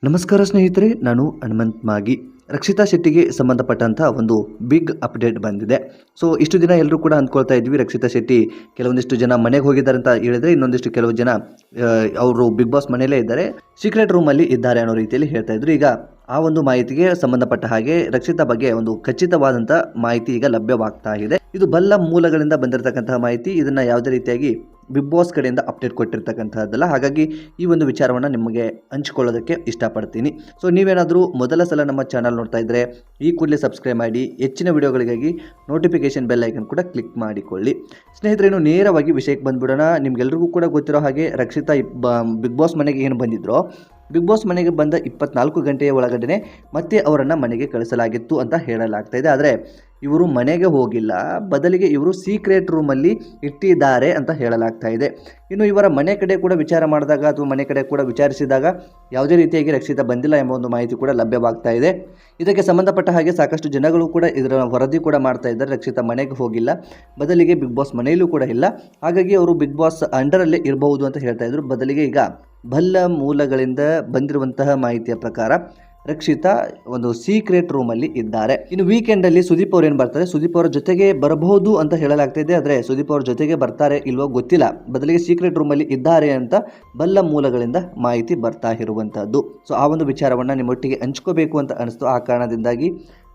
ನಮಸ್ಕಾರ ಸ್ನೇಹಿತರೆ, ನಾನು ಹನುಮಂತ್ ಮಾಗಿ. ರಕ್ಷಿತಾ ಶೆಟ್ಟಿಗೆ ಸಂಬಂಧಪಟ್ಟಂಥ ಒಂದು ಬಿಗ್ ಅಪ್ಡೇಟ್ ಬಂದಿದೆ. ಸೊ ಇಷ್ಟು ದಿನ ಎಲ್ಲರೂ ಕೂಡ ಅಂದ್ಕೊಳ್ತಾ ಇದ್ವಿ, ರಕ್ಷಿತಾ ಶೆಟ್ಟಿ ಕೆಲವೊಂದಿಷ್ಟು ಜನ ಮನೆಗೆ ಹೋಗಿದ್ದಾರೆ ಅಂತ ಹೇಳಿದ್ರೆ, ಇನ್ನೊಂದಿಷ್ಟು ಕೆಲವು ಜನ ಅವರು ಬಿಗ್ ಬಾಸ್ ಮನೆಯಲ್ಲೇ ಇದ್ದಾರೆ, ಸೀಕ್ರೆಟ್ ರೂಮಲ್ಲಿ ಇದ್ದಾರೆ ಅನ್ನೋ ರೀತಿಯಲ್ಲಿ ಹೇಳ್ತಾ ಇದ್ರು. ಈಗ ಆ ಒಂದು ಮಾಹಿತಿಗೆ ಸಂಬಂಧಪಟ್ಟ ಹಾಗೆ ರಕ್ಷಿತಾ ಬಗ್ಗೆ ಒಂದು ಖಚಿತವಾದಂಥ ಮಾಹಿತಿ ಈಗ ಲಭ್ಯವಾಗ್ತಾ ಇದೆ. ಇದು ಬಲ್ಲ ಮೂಲಗಳಿಂದ ಬಂದಿರತಕ್ಕಂತಹ ಮಾಹಿತಿ. ಇದನ್ನ ಯಾವುದೇ ರೀತಿಯಾಗಿ ಬಿಗ್ ಬಾಸ್ ಕಡೆಯಿಂದ ಅಪ್ಡೇಟ್ ಕೊಟ್ಟಿರ್ತಕ್ಕಂಥದ್ದಲ್ಲ. ಹಾಗಾಗಿ ಈ ಒಂದು ವಿಚಾರವನ್ನು ನಿಮಗೆ ಹಂಚಿಕೊಳ್ಳೋದಕ್ಕೆ ಇಷ್ಟಪಡ್ತೀನಿ. ಸೊ ನೀವೇನಾದರೂ ಮೊದಲ ಸಲ ನಮ್ಮ ಚಾನಲ್ ನೋಡ್ತಾ ಇದ್ದರೆ ಈ ಕೂಡಲೇ ಸಬ್ಸ್ಕ್ರೈಬ್ ಮಾಡಿ. ಹೆಚ್ಚಿನ ವಿಡಿಯೋಗಳಿಗಾಗಿ ನೋಟಿಫಿಕೇಶನ್ ಬೆಲ್ ಐಕನ್ ಕೂಡ ಕ್ಲಿಕ್ ಮಾಡಿಕೊಳ್ಳಿ. ಸ್ನೇಹಿತರೇನು ನೇರವಾಗಿ ವಿಷಯಕ್ಕೆ ಬಂದ್ಬಿಡೋಣ. ನಿಮ್ಗೆಲ್ರಿಗೂ ಕೂಡ ಗೊತ್ತಿರೋ ಹಾಗೆ ರಕ್ಷಿತಾ ಬಿಗ್ ಬಾಸ್ ಮನೆಗೆ ಏನು ಬಂದಿದ್ರೋ, ಬಿಗ್ ಬಾಸ್ ಮನೆಗೆ ಬಂದ 24 ಗಂಟೆಯ ಒಳಗಡೆ ಮತ್ತೆ ಅವರನ್ನು ಮನೆಗೆ ಕಳಿಸಲಾಗಿತ್ತು ಅಂತ ಹೇಳಲಾಗ್ತಾ ಇದೆ. ಆದರೆ ಇವರು ಮನೆಗೆ ಹೋಗಿಲ್ಲ, ಬದಲಿಗೆ ಇವರು ಸೀಕ್ರೆಟ್ ರೂಮಲ್ಲಿ ಇಟ್ಟಿದ್ದಾರೆ ಅಂತ ಹೇಳಲಾಗ್ತಾ ಇದೆ. ಇನ್ನು ಇವರ ಮನೆ ಕಡೆ ಕೂಡ ವಿಚಾರ ಮಾಡಿದಾಗ ಅಥವಾ ಮನೆ ಕಡೆ ಕೂಡ ವಿಚಾರಿಸಿದಾಗ ಯಾವುದೇ ರೀತಿಯಾಗಿ ರಕ್ಷಿತಾ ಬಂದಿಲ್ಲ ಎಂಬ ಒಂದು ಮಾಹಿತಿ ಕೂಡ ಲಭ್ಯವಾಗ್ತಾ ಇದೆ. ಇದಕ್ಕೆ ಸಂಬಂಧಪಟ್ಟ ಹಾಗೆ ಸಾಕಷ್ಟು ಜನಗಳು ಕೂಡ ಇದರ ವರದಿ ಕೂಡ ಮಾಡ್ತಾ ಇದ್ದಾರೆ. ರಕ್ಷಿತಾ ಮನೆಗೆ ಹೋಗಿಲ್ಲ, ಬದಲಿಗೆ ಬಿಗ್ ಬಾಸ್ ಮನೆಯಲ್ಲೂ ಕೂಡ ಇಲ್ಲ, ಹಾಗಾಗಿ ಅವರು ಬಿಗ್ ಬಾಸ್ ಅಂಡರಲ್ಲೇ ಇರಬಹುದು ಅಂತ ಹೇಳ್ತಾ ಇದ್ರು. ಬದಲಿಗೆ ಈಗ ಬಲ್ಲ ಮೂಲಗಳಿಂದ ಬಂದಿರುವಂತಹ ಮಾಹಿತಿಯ ಪ್ರಕಾರ ರಕ್ಷಿತಾ ಒಂದು ಸೀಕ್ರೆಟ್ ರೂಮಲ್ಲಿ ಇದ್ದಾರೆ. ಇನ್ನು ವೀಕೆಂಡಲ್ಲಿ ಸುದೀಪ್ ಅವ್ರು ಏನು ಬರ್ತಾರೆ, ಸುದೀಪ್ ಅವರ ಜೊತೆಗೆ ಬರಬಹುದು ಅಂತ ಹೇಳಲಾಗ್ತಾ ಇದೆ. ಆದರೆ ಸುದೀಪ್ ಅವ್ರ ಜೊತೆಗೆ ಬರ್ತಾರೆ ಇಲ್ವೋ ಗೊತ್ತಿಲ್ಲ, ಬದಲಿಗೆ ಸೀಕ್ರೆಟ್ ರೂಮಲ್ಲಿ ಇದ್ದಾರೆ ಅಂತ ಬಲ್ಲ ಮೂಲಗಳಿಂದ ಮಾಹಿತಿ ಬರ್ತಾ ಇರುವಂತಹದ್ದು. ಸೊ ಆ ಒಂದು ವಿಚಾರವನ್ನು ನಿಮ್ಮೊಟ್ಟಿಗೆ ಹಂಚ್ಕೋಬೇಕು ಅಂತ ಅನಿಸ್ತು. ಆ ಕಾರಣದಿಂದಾಗಿ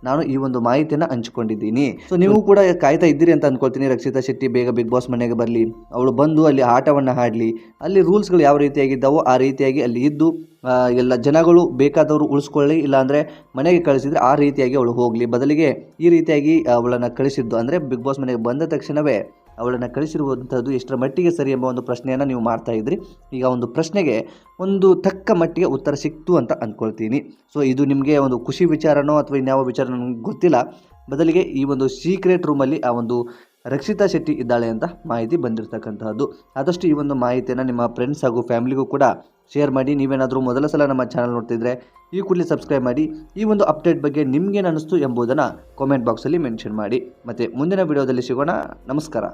ನಾನು ಈ ಒಂದು ಮಾಹಿತಿಯನ್ನು ಹಂಚಿಕೊಂಡಿದ್ದೀನಿ. ಸೊ ನೀವು ಕೂಡ ಕಾಯ್ತಾ ಇದ್ದೀರಿ ಅಂತ ಅಂದ್ಕೊಳ್ತೀನಿ, ರಕ್ಷಿತಾ ಶೆಟ್ಟಿ ಬೇಗ ಬಿಗ್ ಬಾಸ್ ಮನೆಗೆ ಬರಲಿ, ಅವಳು ಬಂದು ಅಲ್ಲಿ ಆಟವನ್ನು ಆಡಲಿ, ಅಲ್ಲಿ ರೂಲ್ಸ್ಗಳು ಯಾವ ರೀತಿಯಾಗಿದ್ದಾವೋ ಆ ರೀತಿಯಾಗಿ ಅಲ್ಲಿ ಇದ್ದು ಎಲ್ಲ ಜನಗಳು ಬೇಕಾದವರು ಉಳಿಸ್ಕೊಳ್ಳಿ, ಇಲ್ಲಾಂದರೆ ಮನೆಗೆ ಕಳಿಸಿದರೆ ಆ ರೀತಿಯಾಗಿ ಅವಳು ಹೋಗಲಿ. ಬದಲಿಗೆ ಈ ರೀತಿಯಾಗಿ ಅವಳನ್ನು ಕಳಿಸಿದ್ದು ಅಂದರೆ ಬಿಗ್ ಬಾಸ್ ಮನೆಗೆ ಬಂದ ತಕ್ಷಣವೇ ಅವಳನ್ನು ಕಳಿಸಿರುವಂಥದ್ದು ಎಷ್ಟರ ಮಟ್ಟಿಗೆ ಸರಿ ಎಂಬ ಒಂದು ಪ್ರಶ್ನೆಯನ್ನು ನೀವು ಮಾಡ್ತಾ ಇದ್ರಿ. ಈಗ ಒಂದು ಪ್ರಶ್ನೆಗೆ ಒಂದು ತಕ್ಕ ಮಟ್ಟಿಗೆ ಉತ್ತರ ಸಿಕ್ತು ಅಂತ ಅಂದ್ಕೊಳ್ತೀನಿ. ಸೊ ಇದು ನಿಮಗೆ ಒಂದು ಖುಷಿ ವಿಚಾರನೋ ಅಥವಾ ಇನ್ಯಾವ ವಿಚಾರ ನನಗೆ ಗೊತ್ತಿಲ್ಲ. ಬದಲಿಗೆ ಈ ಒಂದು ಸೀಕ್ರೆಟ್ ರೂಮಲ್ಲಿ ಆ ಒಂದು ರಕ್ಷಿತಾ ಶೆಟ್ಟಿ ಇದ್ದಾಳೆ ಅಂತ ಮಾಹಿತಿ ಬಂದಿರತಕ್ಕಂತಹದ್ದು. ಆದಷ್ಟು ಈ ಒಂದು ಮಾಹಿತಿಯನ್ನು ನಿಮ್ಮ ಫ್ರೆಂಡ್ಸ್ ಹಾಗೂ ಫ್ಯಾಮಿಲಿಗೂ ಕೂಡ ಶೇರ್ ಮಾಡಿ. ನೀವೇನಾದರೂ ಮೊದಲ ಸಲ ನಮ್ಮ ಚಾನಲ್ ನೋಡ್ತಿದ್ರೆ ಈ ಕೂಡಲೇ ಸಬ್ಸ್ಕ್ರೈಬ್ ಮಾಡಿ. ಈ ಒಂದು ಅಪ್ಡೇಟ್ ಬಗ್ಗೆ ನಿಮಗೇನು ಅನ್ನಿಸ್ತು ಎಂಬುದನ್ನು ಕಾಮೆಂಟ್ ಬಾಕ್ಸಲ್ಲಿ ಮೆನ್ಷನ್ ಮಾಡಿ. ಮತ್ತು ಮುಂದಿನ ವಿಡಿಯೋದಲ್ಲಿ ಸಿಗೋಣ. ನಮಸ್ಕಾರ.